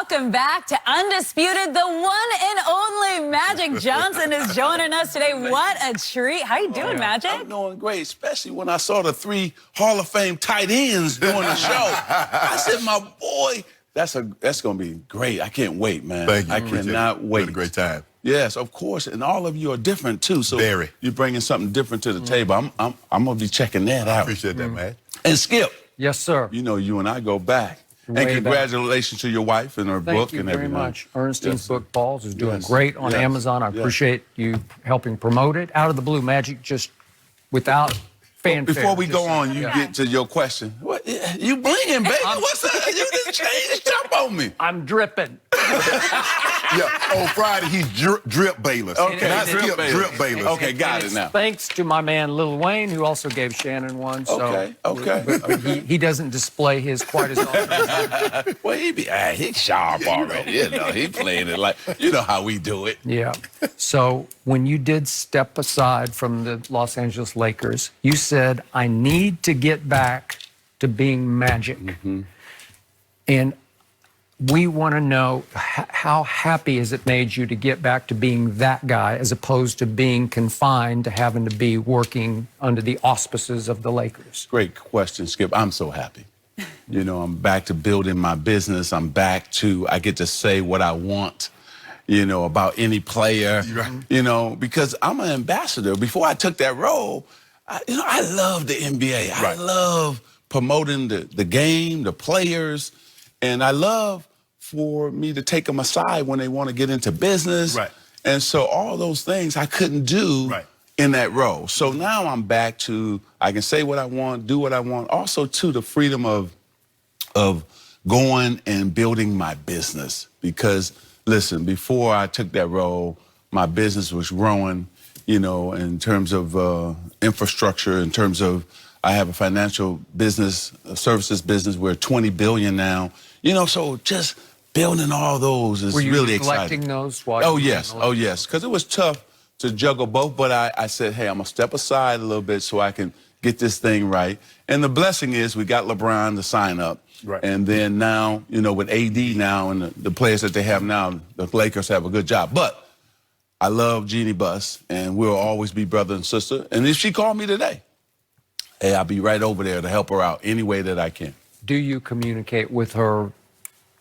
welcome back to Undisputed. The one and only Magic Johnson is joining us today. What a treat. How you doing, Magic? I'm doing great, especially when I saw the 3 Hall of Fame tight ends doing the show. I said, my boy, that's going to be great. I can't wait, man. Thank you. I cannot wait. Had a great time. Yes, of course, and all of you are different, too. So Very. You're bringing something different to the table. I'm going to be checking that out. I appreciate that, man. And Skip. Yes, sir. You know, you and I go back. Way and congratulations to your wife and her book and everything. Thank you very much. Ernestine's book, Balls, is doing Yes. great on Yes. Amazon. I Yes. appreciate you helping promote it. Out of the blue, Magic, just without fanfare. Before we go Just- on, you get to your question. What, you blinging, baby. What's that? You just changed up on me. I'm dripping. Yeah, on Friday, he's Drip Bayless. Okay, Not Drip Skip, Bayless. Drip Bayless. Okay, got it now. Thanks to my man Lil Wayne, who also gave Shannon one. So Okay. he doesn't display his quite as often. Well, he's sharp already. You know, he playing it like, you know how we do it. Yeah. So when you did step aside from the Los Angeles Lakers, you said, I need to get back to being Magic. And we want to know how happy has it made you to get back to being that guy as opposed to being confined to having to be working under the auspices of the Lakers? Great question, Skip. I'm so happy. You know, I'm back to building my business. I get to say what I want, you know, about any player, you know, because I'm an ambassador. Before I took that role, I love the NBA. I love promoting the game, the players, and I love for me to take them aside when they want to get into business. Right. And so all those things I couldn't do in that role. So now I'm back to, I can say what I want, do what I want. Also, to the freedom of going and building my business. Because, listen, before I took that role, my business was growing, you know, in terms of infrastructure, in terms of, I have a financial business, a services business. We're $20 billion now. You know, so just building all those is really exciting. Were you neglecting those? Oh, yes, because it was tough to juggle both, but I said, hey, I'm going to step aside a little bit so I can get this thing right. And the blessing is we got LeBron to sign up. Right. And then now, you know, with AD now and the players that they have now, the Lakers have a good job. But I love Jeannie Buss, and we'll always be brother and sister. And if she called me today, hey, I'll be right over there to help her out any way that I can. Do you communicate with her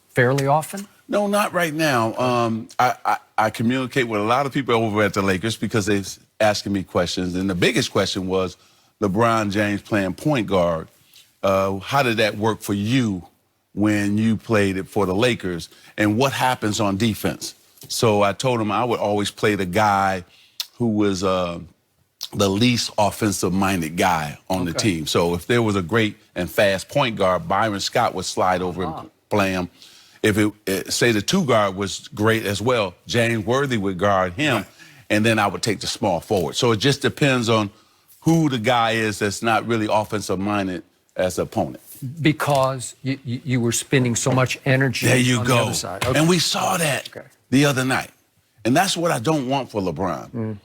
fairly often? No, not right now. I communicate with a lot of people over at the Lakers because they're asking me questions. And the biggest question was LeBron James playing point guard. How did that work for you when you played it for the Lakers? And what happens on defense? So I told him I would always play the guy who was the least offensive-minded guy on the team. So if there was a great and fast point guard, Byron Scott would slide over and play him. If say the 2 guard was great as well, James Worthy would guard him, and then I would take the small forward. So it just depends on who the guy is that's not really offensive-minded as an opponent. Because you were spending so much energy There you on go. the other side. Okay. And we saw that the other night. And that's what I don't want for LeBron.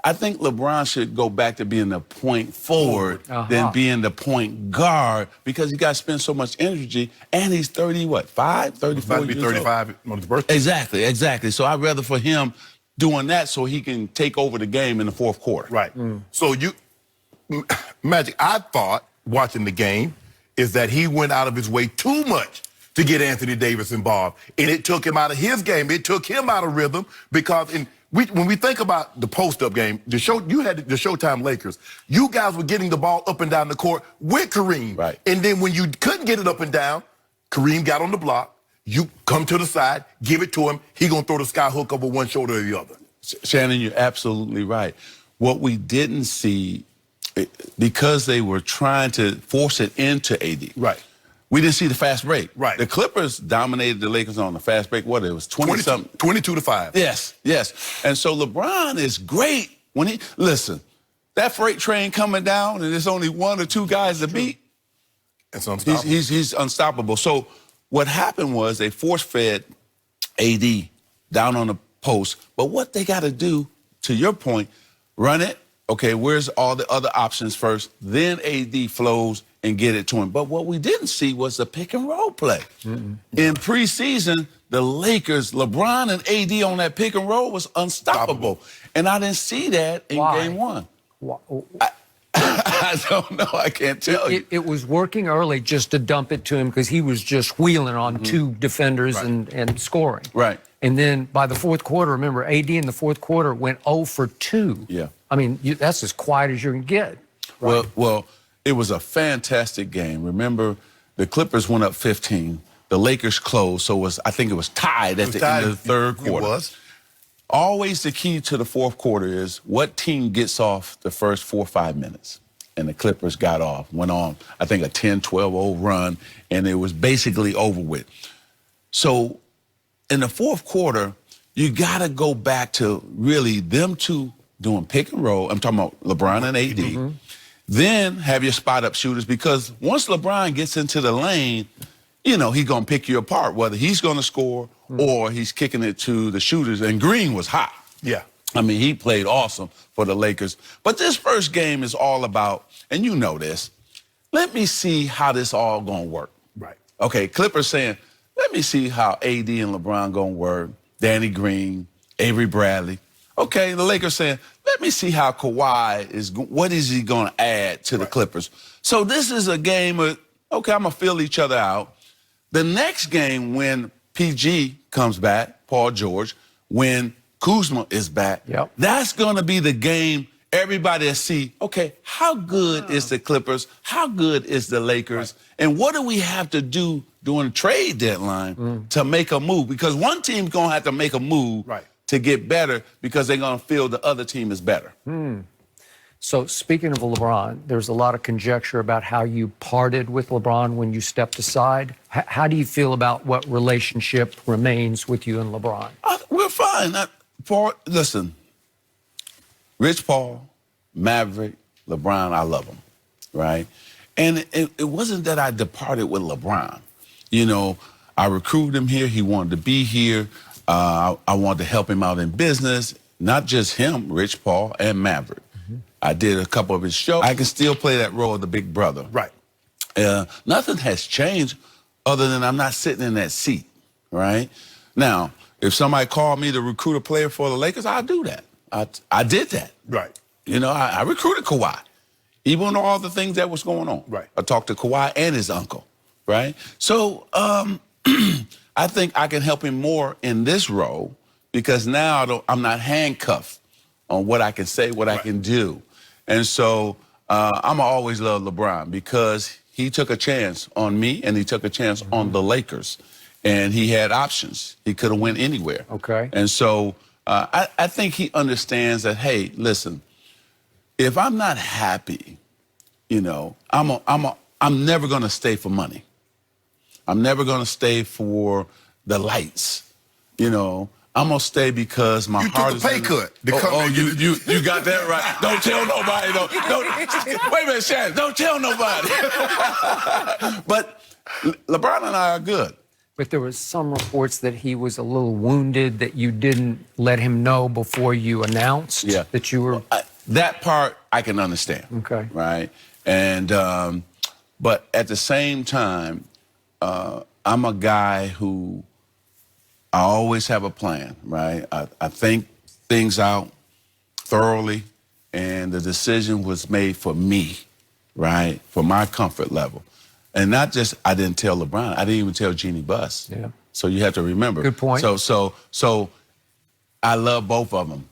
I think LeBron should go back to being the point forward than being the point guard because he got to spend so much energy, and he's 34 years old. 35 on his birthday. Exactly. So I'd rather for him doing that so he can take over the game in the fourth quarter. Right. So Magic, I thought, watching the game, is that he went out of his way too much to get Anthony Davis involved. And it took him out of his game. It took him out of rhythm because when we think about the post-up game, you had the Showtime Lakers. You guys were getting the ball up and down the court with Kareem. Right. And then when you couldn't get it up and down, Kareem got on the block. You come to the side, give it to him. He going to throw the sky hook over one shoulder or the other. Shannon, you're absolutely right. What we didn't see, because they were trying to force it into AD. Right. We didn't see the fast break. Right. The Clippers dominated the Lakers on the fast break. What, it was 20-something? 22-5. Yes. And so LeBron is great when listen, that freight train coming down and there's only 1 or 2 guys to beat. It's unstoppable. He's unstoppable. So what happened was they force-fed AD down on the post. But what they got to do, to your point, run it. Okay, where's all the other options first? Then AD flows and get it to him. But what we didn't see was the pick and roll play. In preseason, the Lakers, LeBron and AD on that pick and roll was unstoppable. And I didn't see that in Why? game one. Why? I don't know. I can't tell you. It was working early just to dump it to him because he was just wheeling on two defenders and scoring. Right. And then by the fourth quarter, remember, AD in the fourth quarter went 0 for 2. Yeah. I mean, that's as quiet as you can get. Right? Well, it was a fantastic game. Remember, the Clippers went up 15. The Lakers closed, so I think it was tied at the end of the third quarter. It was. Always the key to the fourth quarter is what team gets off the first 4 or 5 minutes. And the Clippers got off, went on, I think, a 10-12-0 run, and it was basically over with. So in the fourth quarter, you got to go back to really them two doing pick and roll. I'm talking about LeBron and AD. Then have your spot-up shooters, because once LeBron gets into the lane, you know, he's going to pick you apart, whether he's going to score or he's kicking it to the shooters. And Green was hot. Yeah. I mean, he played awesome for the Lakers. But this first game is all about, and you know this, let me see how this all going to work. Right. Okay, Clippers saying, let me see how AD and LeBron going to work. Danny Green, Avery Bradley. Okay, the Lakers saying, let me see how Kawhi what is he going to add to the Clippers? So this is a game of, okay, I'm going to fill each other out. The next game, when PG comes back, Paul George, when Kuzma is back, that's going to be the game everybody will see, okay, how good is the Clippers? How good is the Lakers? And what do we have to do during the trade deadline to make a move? Because one team's going to have to make a move to get better because they're going to feel the other team is better. So speaking of LeBron, there's a lot of conjecture about how you parted with LeBron when you stepped aside. How do you feel about what relationship remains with you and LeBron? We're fine. Listen, Rich Paul, Maverick, LeBron, I love them, right? And it wasn't that I departed with LeBron. You know, I recruited him here. He wanted to be here. I wanted to help him out in business, not just him, Rich Paul, and Maverick. I did a couple of his shows. I can still play that role of the big brother. Right. Nothing has changed other than I'm not sitting in that seat, right? Now, if somebody called me to recruit a player for the Lakers, I'll do that. I did that. Right. You know, I recruited Kawhi, even with all the things that was going on. Right. I talked to Kawhi and his uncle, right? So I think I can help him more in this role because now I'm not handcuffed on what I can say, what I can do. And so I'm always love LeBron because he took a chance on me and he took a chance on the Lakers. And he had options. He could have went anywhere. Okay. And so I think he understands that, hey, listen, if I'm not happy, you know, I'm never going to stay for money. I'm never going to stay for the lights. You know, I'm going to stay because my heart is... You took a pay cut. You got that right. Don't tell nobody. Wait a minute, Shannon. Don't tell nobody. But LeBron and I are good. But there was some reports that he was a little wounded, that you didn't let him know before you announced that you were... That part I can understand. Okay. Right? And, but at the same time, I'm a guy who, I always have a plan, right? I think things out thoroughly, and the decision was made for me, right? For my comfort level. And not just, I didn't tell LeBron, I didn't even tell Jeannie Buss. Yeah. So you have to remember. Good point. So I love both of them.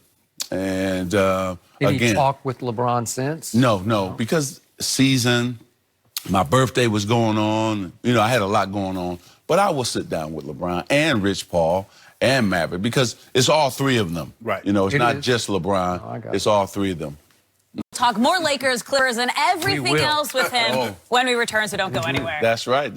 And Did you talk with LeBron since? No, because season, my birthday was going on. You know, I had a lot going on. But I will sit down with LeBron and Rich Paul and Maverick because it's all three of them. Right. You know, it's not just LeBron. Oh, it's all three of them. Talk more Lakers, Clippers, and everything will. else with him when we return, so don't go anywhere. That's right.